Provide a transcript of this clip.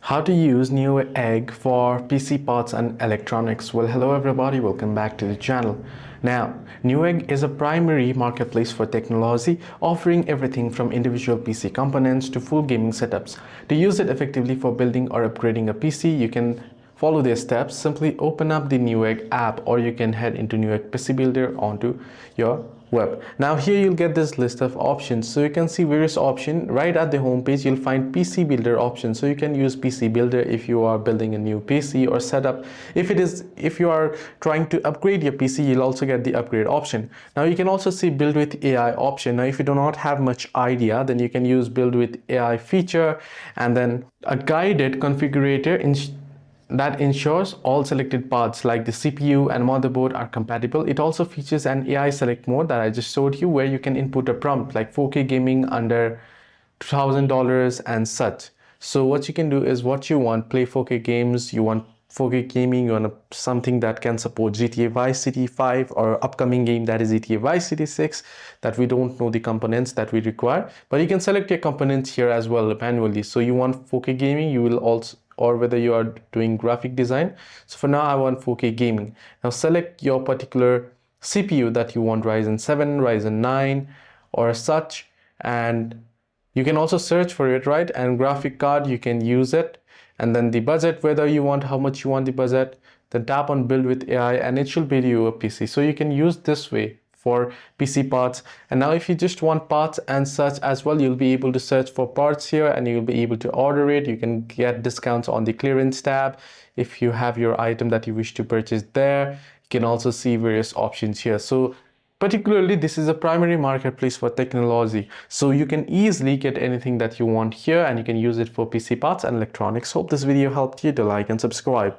How to use Newegg for PC parts and electronics. Well, hello everybody, welcome back to the channel. Now, Newegg is a primary marketplace for technology, offering everything from individual PC components to full gaming setups. To use it effectively for building or upgrading a PC, you can follow their steps. Simply open up the Newegg app, or you can head into Newegg PC Builder onto your web. Now here you'll get this list of options, so you can see various options. Right at the home page you'll find PC Builder option, so you can use PC Builder if you are building a new PC or setup. If you are trying to upgrade your PC, you'll also get the upgrade option. Now you can also see build with AI option. Now if you do not have much idea, then you can use build with AI feature, and then a guided configurator that ensures all selected parts like the CPU and motherboard are compatible. It also features an AI select mode that I just showed you, where you can input a prompt like 4K gaming under $1,000 and such. So what you can do is what you want: play 4K games, you want 4K gaming, you want something that can support GTA Vice City 5 or upcoming game that is GTA Vice City 6 that we don't know the components that we require, but you can select your components here as well manually. So you want 4K gaming, you will also, or whether you are doing graphic design. So for now I want 4K gaming. Now select your particular CPU that you want, Ryzen 7, Ryzen 9 or such, and you can also search for it, right? And graphic card, you can use it. And then the budget, whether you want, how much you want the budget, then tap on build with AI and it should build you a PC. So you can use this way for PC parts. And now if you just want parts and such as well, you'll be able to search for parts here and you'll be able to order it. You can get discounts on the clearance tab if you have your item that you wish to purchase there. You can also see various options here. So particularly, this is a primary marketplace for technology, so you can easily get anything that you want here and you can use it for PC parts and electronics. Hope this video helped you. To like and subscribe.